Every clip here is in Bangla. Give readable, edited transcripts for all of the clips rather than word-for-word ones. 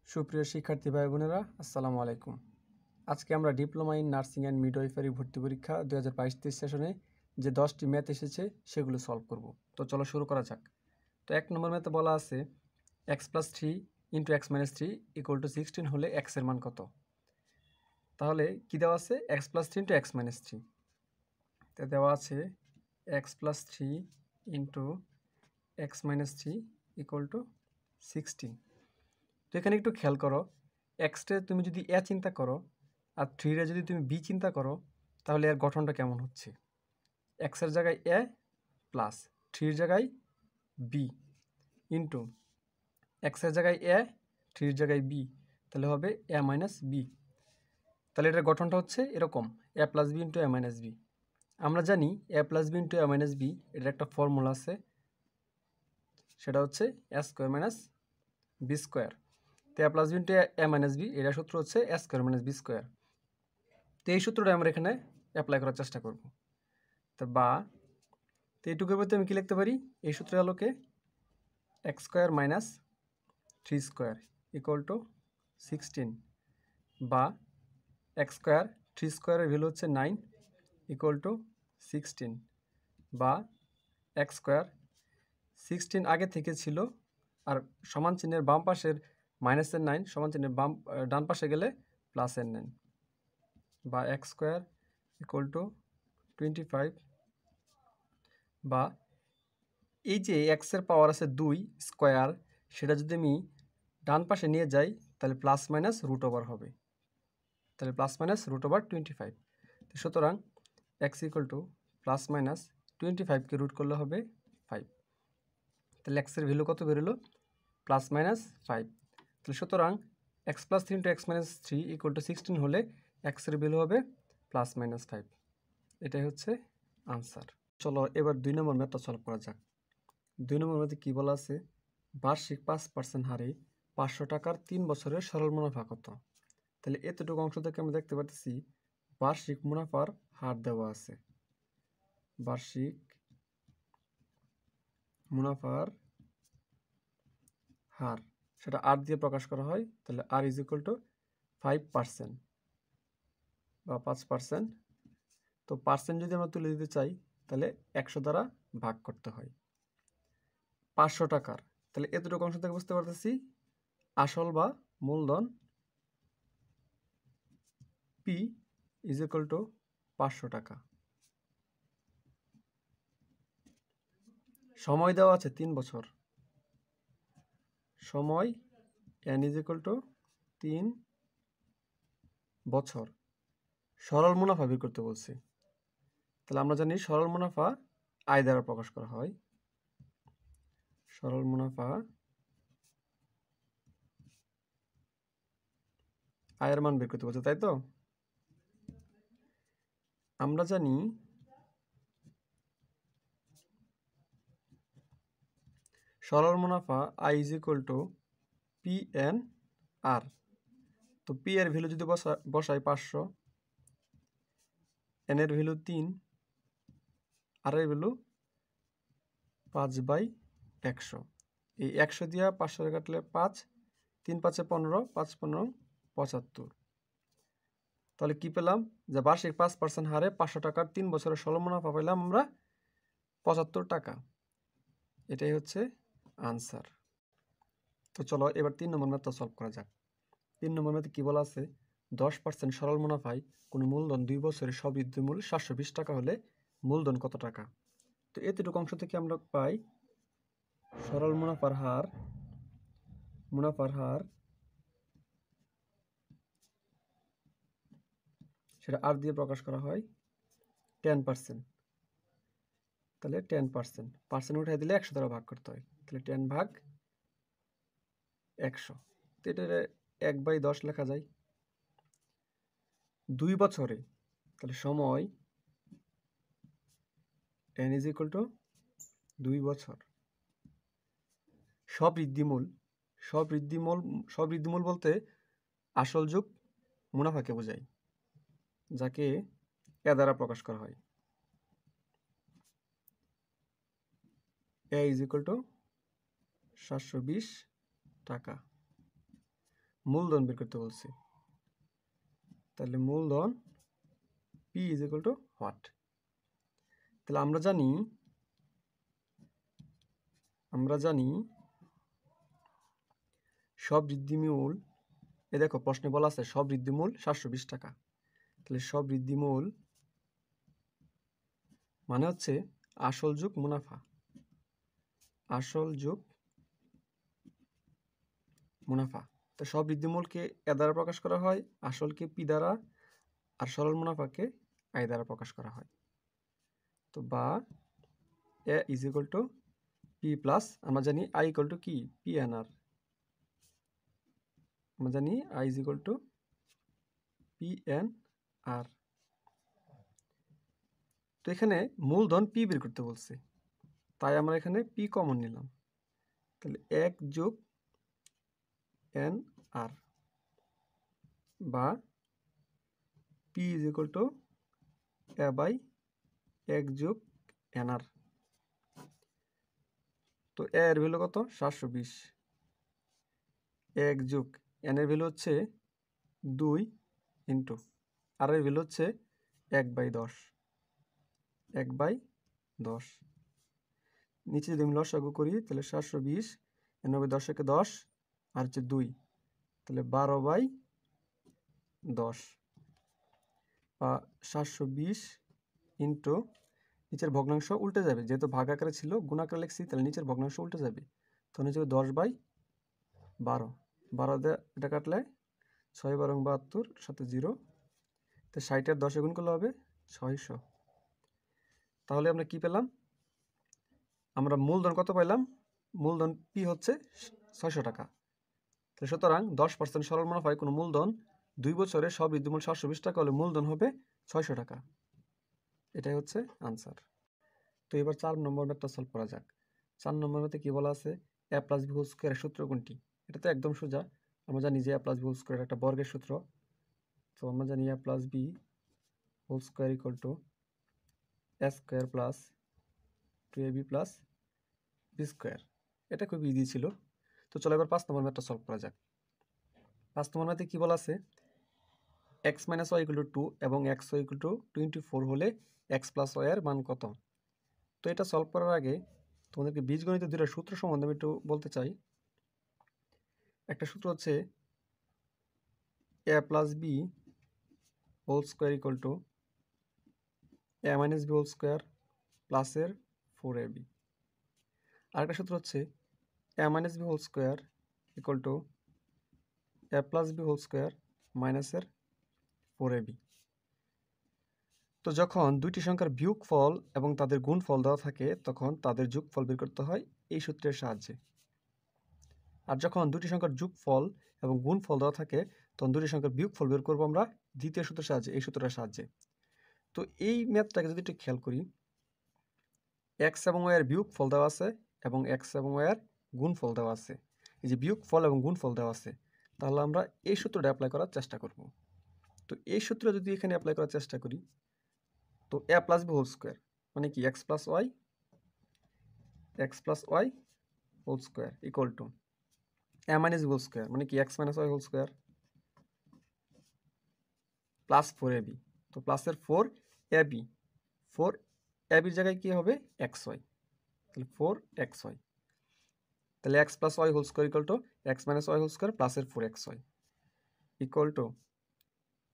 সুপ্রিয় শিক্ষার্থী ভাই বোনেরা, আসসালামু আলাইকুম। আজকে আমরা diploma in nursing and midwifery ভর্তি পরীক্ষা 2022-23 সেশনে যে 10টি ম্যাথ এসেছে সেগুলো সলভ করব। তো চলো শুরু করা যাক। তো 1 নম্বর ম্যাথে বলা আছে x+3 × x-3 = 16 হলে x এর মান কত? তাহলে কি দেওয়া আছে? x+3 × x-3। তো দেওয়া আছে x+3 × x-3 = 16। তো এখানে একটু খেয়াল করো, এক্সটে তুমি যদি এ চিন্তা করো আর 3 যদি তুমি বি চিন্তা করো, তাহলে এর গঠনটা কেমন হচ্ছে? এক্সের জায়গায় এ প্লাস 3 জায়গায় বি ইন্টু এক্সের জায়গায় এ 3 জায়গায় বি, তাহলে হবে এ মাইনাস বি। তাহলে এটার গঠনটা হচ্ছে এরকম, এ প্লাস বি ইন্টু এ মাইনাস বি। আমরা জানি এ প্লাস বি ইন্টু এ মাইনাস বি, এটার একটা ফর্মুলা আছে, সেটা হচ্ছে এ স্কোয়ার মাইনাস বি স্কোয়ার। তো এ প্লাস বি ইন্টু এ মাইনাস বি, এটার সূত্র হচ্ছে এ স্কোয়ার মাইনাস বি স্কোয়ার। তো এই সূত্রটা আমরা এখানে অ্যাপ্লাই করার চেষ্টা করব। তো এইটুকুর মধ্যে আমি কী লিখতে পারি? এই সূত্রের আলোকে এক্স স্কোয়ার মাইনাস 3 স্কোয়ার = 16, বা এক্স স্কোয়ার 3 স্কোয়ারের ভ্যালু হচ্ছে 9 = 16, বা এক্স স্কোয়ার 16 আগে থেকে ছিল আর সমান চিহ্নের বাম পাশের মাইনাসের 9 সমান চিহ্নের ডান পাশে গেলে প্লাসের 9, বা এক্স স্কোয়ার = 25, বা এই যে এক্সের পাওয়ার আছে 2 স্কোয়ার, সেটা যদি আমি ডান পাশে নিয়ে যাই তাহলে প্লাস মাইনাস রুট ওভার হবে, তাহলে প্লাস মাইনাস রুট ওভার 25। তো সুতরাং এক্স প্লাস মাইনাস 25কে রুট করলে হবে 5। তাহলে এক্সের ভ্যালু কত বেরোলো? Plus minus 5। তাহলে সুতরাং x+3 × x-3 = 16 হলে এক্সের ভ্যালু হবে প্লাস মাইনাস 5। এটাই হচ্ছে আনসার। চলো এবার 2 নম্বর ম্যাথটা সলভ করা যাক। 2 নম্বর ম্যাথে কী বলা আছে? বার্ষিক 5% হারে 500 টাকার 3 বছরের সরল মুনাফা কত? তাহলে এতটুকু অংশ থেকে আমরা দেখতে পাচ্ছি বার্ষিক মুনাফার হার দেওয়া আছে। বার্ষিক মুনাফার হার, সেটা আর দিয়ে প্রকাশ করা হয়। তাহলে আর = 5% বা 5%। তো পার্সেন্ট যদি আমরা তুলে দিতে চাই তাহলে 100 দ্বারা ভাগ করতে হয় 500 টাকার। তাহলে এতটুকু অংশ থেকে বুঝতে পারতেছি আসল বা মূলধন পি = 500 টাকা। সময় দেওয়া আছে 3 বছর, সময় n = 3 বছর। সরল মুনাফা বের করতে বলছে। তাহলে আমরা জানি সরল মুনাফা আয় দ্বারা প্রকাশ করা হয়। সরল মুনাফা আয়ের মান বের করতে বলছে, তাই তো? আমরা জানি সরল মুনাফা আই = PNR। তো পি এর ভ্যালু যদি বসাই 500, এন এর ভ্যালু 3, আর এর ভ্যালু 5/100। এই 100 দিয়া 500 কাটলে 5, 3 × 5 = 15, 5 × 15 = 75। তাহলে কি পেলাম? যে বার্ষিক 5% হারে 500 টাকার 3 বছরের সরল মুনাফা পেলাম আমরা 75 টাকা। এটাই হচ্ছে আনসার। তো চলো এবার 3 নম্বর ম্যাথটা সলভ করা যাক। 3 নম্বর ম্যাথে কি বলা আছে? 10% সরল মুনাফায় কোনো মূলধন 2 বছরের সবৃদ্ধি মূল 720 টাকা হলে মূলধন কত টাকা? তো এতটুকু অংশ থেকে আমরা পাই সরল মুনাফার হার সেটা আর দিয়ে প্রকাশ করা হয় 10%। তাহলে 10%, পার্সেন্ট উঠাই দিলে 100 দ্বারা ভাগ করতে হয়। তাহলে 10/100। তো এটা 1/10 লেখা যায়। 2 বছরে, তাহলে সময় n = 2 বছর। সবৃদ্ধিমূল বলতে আসল যোগ মুনাফাকে বোঝায়, যাকে এ দ্বারা প্রকাশ করা হয়। এ = 720 টাকা। মূলধন বের করতে বলছে। তাহলে মূলধন P is equal two what? তাহলে আমরা জানি সবৃদ্ধিমূল, দেখো প্রশ্নে বলা আছে সবৃদ্ধিমূল 720 টাকা। তাহলে সবৃদ্ধিমূল মানে হচ্ছে আসল যোগ মুনাফা, আসল যোগ মুনাফা। তো সবৃদ্ধিমূলকে এ দ্বারা প্রকাশ করা হয়, আসলকে পি দ্বারা, আর সরল মুনাফাকে আই দ্বারা প্রকাশ করা হয়। তো বা A is equal to P plus, আমরা জানি আই ইকুয়াল টু কি, পি এন আর। আমরা জানি I is equal to P N R. তো এখানে মূলধন পি বের করতে বলছে, তাই আমরা এখানে পি কমন নিলাম। তাহলে 1 যোগ এন আর বা p is equal to a by 1 যোগ এন আর। তো এ এর ভ্যালু কত? 720। 1 যোগ এন এর ভ্যালু হচ্ছে 2 ইন্টু আর এর ভ্যালু হচ্ছে 1/10। 1/10 নিচে যদি আমি লসাগু করি তাহলে 720, 90 × 10 আর হচ্ছে 2, তাহলে 12/10 বা 720 ইন্টু নিচের ভগ্নাংশ উল্টে যাবে, যেহেতু ভাগ আকারে ছিল গুণ আকারে লিখছি, তাহলে নিচের ভগ্নাংশ উল্টে যাবে। তো নিচে 10/12, 12 দিয়ে এটা কাটলে 6 × 12 = 72, সাথে 0, তো 60 আর 10 গুণ করলে হবে 600। তাহলে আমরা কি পেলাম? আমরা মূলধন কত পাইলাম? মূলধন পি হচ্ছে 600 টাকা। তাহলে সুতরাং 10% সরল মুনাফায় কোনো মূলধন 2 বছরে সবৃদ্ধিমূল 720 টাকা হলে মূলধন হবে 600 টাকা। এটাই হচ্ছে আনসার। তো এবার 4 নম্বর ম্যাথটা সলভ করা যাক। 4 নম্বর ম্যাথে কি বলা আছে? a + b হোল স্কয়ারের সূত্র কোনটি? এটা তো একদম সোজা, আমরা জানি যে a + b হোল স্কয়ার একটা বর্গের সূত্র। তো আমরা জানি a + b whole square equal to a square plus 2ab plus b square. এটা খুব ইজি ছিল। তো চলো এবার 5 নম্বর ম্যাথটা সলভ করা যাক। 5 নম্বর ম্যাথে কি বলা আছে? x - y = 2 এবং x y = 24 হলে x + y এর মান কত? তো এটা সলভ করার আগে তোমাদেরকে বীজগণিতের দুটো সূত্র সম্বন্ধে আমি একটু বলতে চাই। একটা সূত্র হচ্ছে a + b whole square equal to a - b whole square plus এর 4ab। আরেকটা সূত্র হচ্ছে a - b whole square equal to a + b whole square minus এর 4ab। তো যখন দুইটি সংখ্যার বিয়োগফল এবং তাদের গুণফল দেওয়া থাকে তখন তাদের যোগফল বের করতে হয় এই সূত্রের সাহায্যে। আর যখন দুটি সংখ্যার যোগফল এবং গুণফল দেওয়া থাকে তখন দুটি সংখ্যার বিয়োগফল বের করবো আমরা দ্বিতীয় সূত্রের সাহায্যে, এই সূত্রটার সাহায্যে। তো এই ম্যাথটাকে যদি একটু খেয়াল করি, x এবং y এর বিয়োগফল দেওয়া আছে এবং x এবং y এর গুণফল দেওয়া আছে। এই যে বিয়োগফল এবং গুণফল দেওয়া আছে, তাহলে আমরা এই সূত্রটা অ্যাপ্লাই করার চেষ্টা করব। তো এই সূত্র যদি এখানে অ্যাপ্লাই করার চেষ্টা করি, তো a + b হোল স্কয়ার মানে কি x + y whole square equal to a - b whole square মানে কি x - y whole square plus 4ab। তো প্লাসের 4ab, 4ab এর জায়গায় কি হবে? xy, তাহলে 4xy। তাহলে x + y whole square equal to x - y whole square প্লাসের 4xy ইকুয়াল টু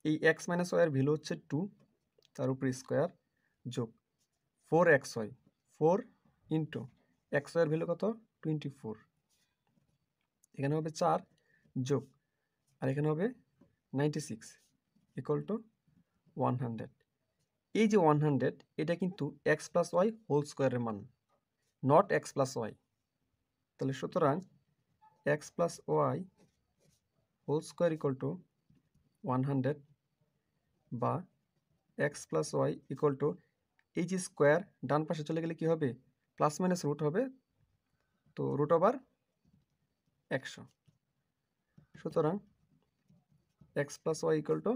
এই x - y এর ভ্যালু হচ্ছে 2, তার উপর স্কয়ার যোগ 4xy, 4 ইন্টু xy এর ভ্যালু কত? 24। এখানে হবে 4 যোগ আর এখানে হবে 96 ইকুয়াল টু 100। এই যে 100 এটা কিন্তু x + y হোল স্কয়ারের মান, নট x + y। তাহলে সুতরাং x + y whole square equal to 100 বা x + y ইকুয়াল টু এই যে স্কয়ার ডান পাশে চলে গেলে কি হবে? প্লাস মাইনাস রুট হবে, তো √100। সুতরাং x + y ইকুয়াল টু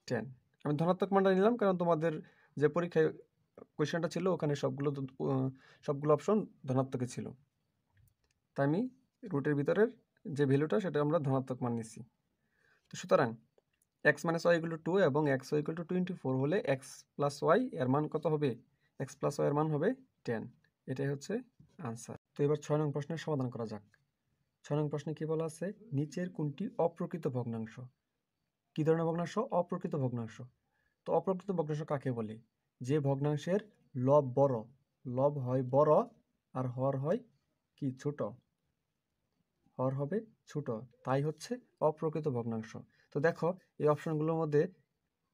10। আমি ধনাত্মক মানটা নিলাম কারণ তোমাদের যে পরীক্ষায় কোয়েশ্চেনটা ছিল ওখানে সবগুলো অপশন ধনাত্মকে ছিল, তাই আমি রুটের ভিতরের যে ভ্যালুটা সেটা আমরা ধনাত্মক মান নিচ্ছি। তো সুতরাং x - y = 2 এবং x y = 24 হলে x + y এর মান কত হবে? x + y এর মান হবে 10। এটাই হচ্ছে আনসার। তো এবার 6 নং প্রশ্নের সমাধান করা যাক। 6 নং প্রশ্নে কি বলা আছে? নিচের কোনটি অপ্রকৃত ভগ্নাংশ? কি ধরনের ভগ্নাংশ? অপ্রকৃত ভগ্নাংশ। তো অপ্রকৃত ভগ্নাংশ কাকে বলে? যে ভগ্নাংশের লব বড়, লব হয় বড় আর হর হয় কি ছোট, হর হবে ছোট, তাই হচ্ছে অপ্রকৃত ভগ্নাংশ। তো দেখো এই অপশনগুলোর মধ্যে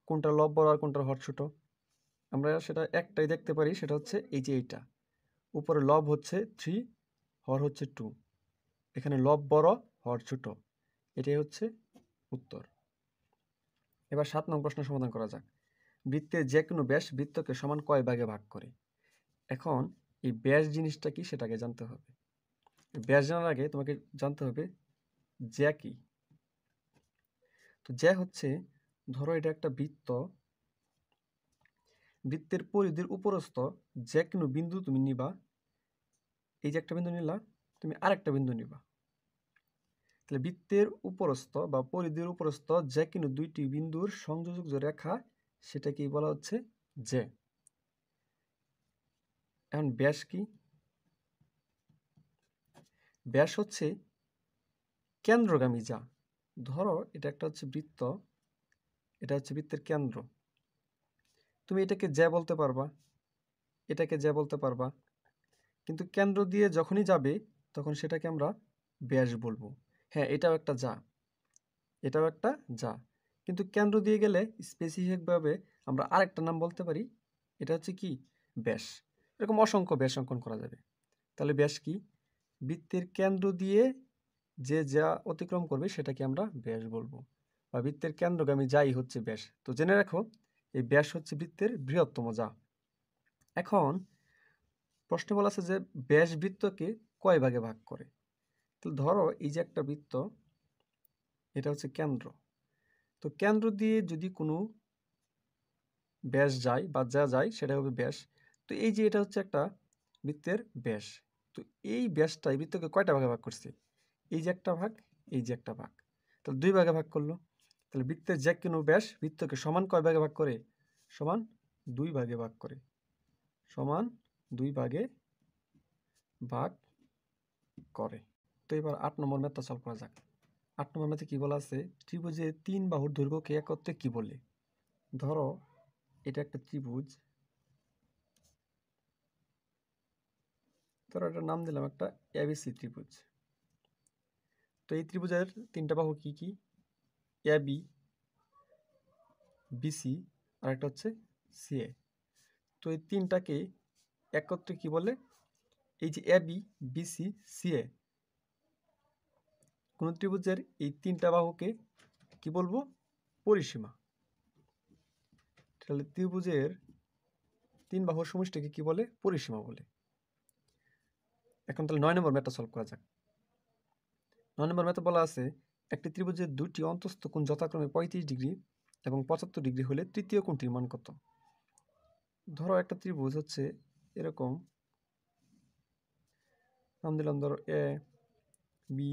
কোনটা লব বড় আর কোনটা হর ছোট, আমরা সেটা একটাই দেখতে পারি, সেটা হচ্ছে এই যে এইটা। উপরে লব হচ্ছে 3, হর হচ্ছে 2, এখানে লব বড় হর ছোট, এটাই হচ্ছে উত্তর। এবার 7 নং প্রশ্নের সমাধান করা যাক। বৃত্তের যে কোনো ব্যাস বৃত্তকে সমান কয় ভাগে ভাগ করে? এখন এই ব্যাস জিনিসটা কি সেটাকে জানতে হবে। ব্যাস জানার আগে তোমাকে জানতে হবে জ্যা কি। তো জ্যা হচ্ছে, ধরো এটা একটা বৃত্ত, বৃত্তের পরিধির উপরস্থ যে কোনো বিন্দু তুমি নিবা, এই যে একটা বিন্দু নিলা, তুমি আরেকটা বিন্দু নিবা, তাহলে বৃত্তের উপরস্থ বা পরিধির উপরস্থ যে কোনো দুইটি বিন্দুর সংযোজক যে রেখা সেটাকেই বলা হচ্ছে জ্যা। এখন ব্যাস কি? ব্যাস হচ্ছে কেন্দ্রগামী যা। ধরো এটা একটা হচ্ছে বৃত্ত, এটা হচ্ছে বৃত্তের কেন্দ্র, তুমি এটাকে জ্যা বলতে পারবা, এটাকে জ্যা বলতে পারবা, কিন্তু কেন্দ্র দিয়ে যখনই যাবে তখন সেটাকে আমরা ব্যাস বলবো। হ্যাঁ, এটাও একটা যা, এটাও একটা যা, কিন্তু কেন্দ্র দিয়ে গেলে স্পেসিফিকভাবে আমরা আরেকটা নাম বলতে পারি, এটা হচ্ছে কি? ব্যাস। এরকম অসংখ্য ব্যাস অঙ্কন করা যাবে। তাহলে ব্যাস কি? বৃত্তের কেন্দ্র দিয়ে যে যা অতিক্রম করবে সেটাকে আমরা ব্যাস বলবো, বা বৃত্তের কেন্দ্রগামী যাই হচ্ছে ব্যাস। তো জেনে রাখো এই ব্যাস হচ্ছে বৃত্তের বৃহত্তম যা। এখন প্রশ্নে বলা আছে যে ব্যাস বৃত্তকে কয় ভাগে ভাগ করে? তো ধরো এই যে একটা বৃত্ত, এটা হচ্ছে কেন্দ্র, তো কেন্দ্র দিয়ে যদি কোনো ব্যাস যায় বা যা যায় সেটা হবে ব্যাস। তো এই যে এটা হচ্ছে একটা বৃত্তের ব্যাস, তো এই ব্যাসটাই বৃত্তকে কয়টা ভাগে ভাগ করছে? এই যে একটা ভাগ, এই যে একটা ভাগ, তাহলে 2 ভাগে ভাগ করলো। তাহলে বৃত্তের যে কোনো ব্যাস বৃত্তকে সমান কয় ভাগে ভাগ করে? সমান 2 ভাগে ভাগ করে, সমান 2 ভাগে ভাগ করে। তো এবার 8 নম্বর ম্যাথটা সলভ করা যাক। 8 নম্বর ম্যাথে কি বলা আছে? ত্রিভুজের 3 বাহুর দৈর্ঘ্যকে একত্রে কি বলে? ধরো এটা একটা ত্রিভুজ, ধরো এটার নাম দিলাম একটা এবিসি ত্রিভুজ। তো এই ত্রিভুজের 3টা বাহু কি কি? এবি, বিসি আর একটা হচ্ছে সিএ। তো এই 3টাকে একত্রে কি বলে? এই যে এবি, বিসি, সিএ, কোন ত্রিভুজের এই 3টা বাহুকে কি বলবো? পরিসীমা। তাহলে ত্রিভুজের 3 বাহুর সমষ্টিকে কি বলে? পরিসীমা বলে। এখন তাহলে 9 নম্বর ম্যাথটা সলভ করা যাক। 9 নম্বর ম্যাথে বলা আছে একটি ত্রিভুজের দুটি অন্তঃস্থ কোণ যথাক্রমে 35 ডিগ্রি এবং 75 ডিগ্রি হলে তৃতীয় কোণটির মান কত? ধরো একটা ত্রিভুজ হচ্ছে এরকম, নাম দিলাম ধরো এ বি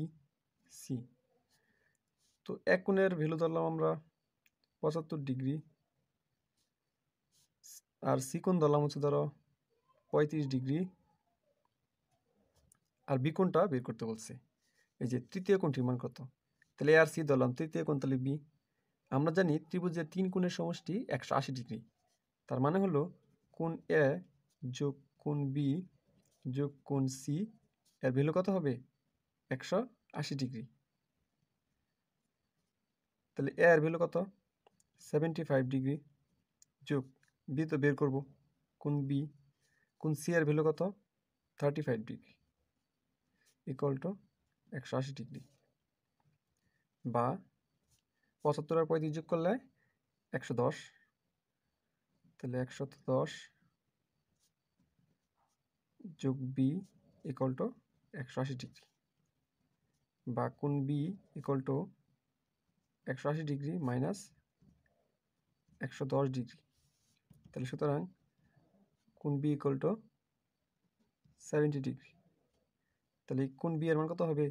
সি। তো এক কোণের ভ্যালু ধরলাম আমরা 75 ডিগ্রি, আর সি কোণ ধরলাম হচ্ছে ধরো 35 ডিগ্রি, আর বি কোণটা বের করতে বলছে। এই যে তৃতীয় কোণটির মান কত? তাহলে এ আর সি ধরলাম, তৃতীয় কোণ তাহলে বি। আমরা জানি ত্রিভুজের 3 কোণের সমষ্টি 180 ডিগ্রি, তার মানে হলো কোণ এ যোগ কোণ বি যোগ কোণ সি এর ভ্যালু কত হবে? 180 ডিগ্রি। তাহলে এ এর ভ্যালু কত? 75 ডিগ্রি, যোগ বি তো বের করব, কোণ বি, কোণ সি এর ভ্যালু কত? 35 ডিগ্রি, ইকুয়াল টু 180 ডিগ্রি, বা 75 আর 35 যোগ করলে 110, তাহলে 110 যোগ বি ইকুয়াল টু 180 ডিগ্রি, বা কোণ B equal to 180 degree minus 110 degree. তাহলে সুতরাং কোণ বি ইকুয়াল টু 70 ডিগ্রি। তাহলে কোণ বি এর মান কত হবে?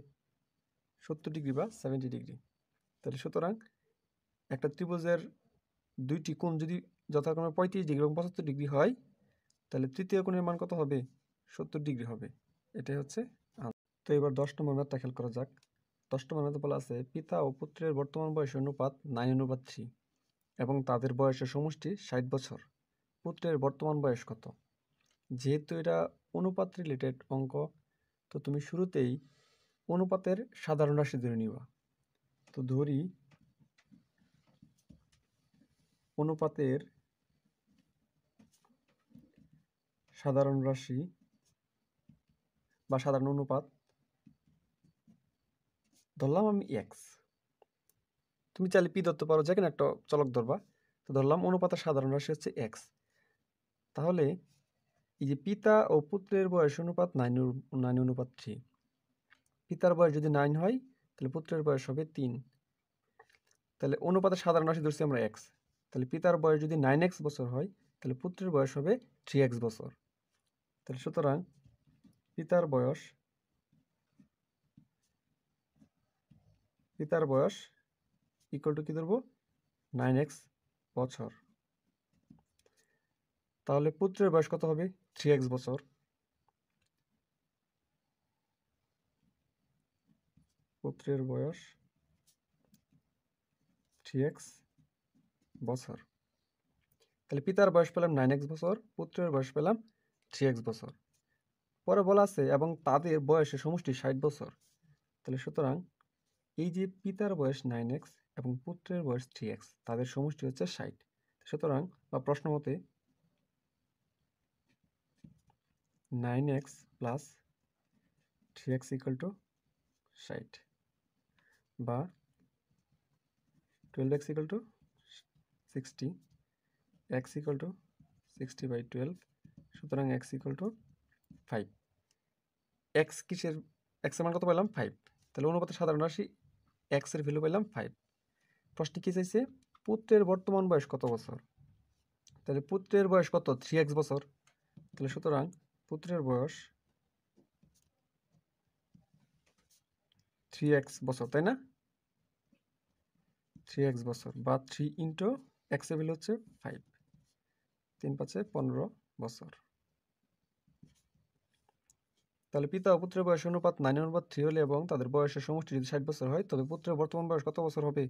70 ডিগ্রি বা 70 ডিগ্রি। তাহলে সুতরাং একটা ত্রিভুজের দুইটি কোণ যদি যথাক্রমে 35 ডিগ্রি এবং 75 ডিগ্রি হয়, তাহলে তৃতীয় কোণের মান কত হবে? 70 ডিগ্রি হবে। এটাই হচ্ছে তো এবার 10 নম্বর ম্যাথটা খেয়াল করা যাক। 10 নম্বর ম্যাথে বলা আছে পিতা ও পুত্রের বর্তমান বয়সের অনুপাত 9:3 এবং তাদের বয়সের সমষ্টি 60 বছর। পুত্রের বর্তমান বয়স কত? যেহেতু এটা অনুপাত রিলেটেড অঙ্ক, তো তুমি শুরুতেই অনুপাতের সাধারণ রাশি ধরে নিবা। তো ধরি অনুপাতের সাধারণ রাশি বা সাধারণ অনুপাত ধরলাম আমি এক্স। তুমি চাইলে পি ধরতে পারো, যে কোনো একটা চলক ধরবা। তো ধরলাম অনুপাতের সাধারণ রাশি হচ্ছে এক্স। তাহলে এই যে পিতা ও পুত্রের বয়স অনুপাত 9:3। পিতার বয়স যদি 9 হয় তাহলে পুত্রের বয়স হবে 3। তাহলে অনুপাতের সাধারণ রাশি ধরছি আমরা এক্স। তাহলে পিতার বয়স যদি 9x বছর হয় তাহলে পুত্রের বয়স হবে 3x বছর। তাহলে সুতরাং পিতার বয়স ইকুয়াল টু কি ধরবো? 9x বছর। তাহলে পুত্রের বয়স কত হবে? 3x বছর। পুত্রের বয়স 3x বছর। তাহলে পিতার বয়স পেলাম 9x বছর, পুত্রের বয়স পেলাম 3x বছর। পরে বলা আছে এবং তাদের বয়সের সমষ্টি 60 বছর। তাহলে সুতরাং এই যে পিতার বয়স 9x এবং পুত্রের বয়স 3x, তাদের সমষ্টি হচ্ছে 60। সুতরাং বা প্রশ্ন মতে 9x plus 3x equal to 60 বা 12x equal to 60, x equal to 60/12। সুতরাং x ইকুয়াল টু 5। x কিসের? x এর মান কত পেলাম? 5। তাহলে অনুপাতের সাধারণ রাশি x এর ভ্যালু পেলাম 5। প্রশ্নে কি চাইছে? পুত্রের বর্তমান বয়স কত বছর? তাহলে পুত্রের বয়স কত? 3x বছর। তাহলে সুতরাং পুত্রের বয়স 3x বছর, তাই না? 3x বছর বা 3 ইন্টু x এর ভ্যালু হচ্ছে 5। 3 5 15 বছর। তাহলে পিতা ও পুত্রের বয়স অনুপাত 9:3 হলে এবং তাদের বয়সের সমষ্টি যদি 60 বছর হয়, তবে পুত্রের বর্তমান বয়স কত বছর হবে?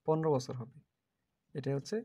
15 বছর হবে। এটাই হচ্ছে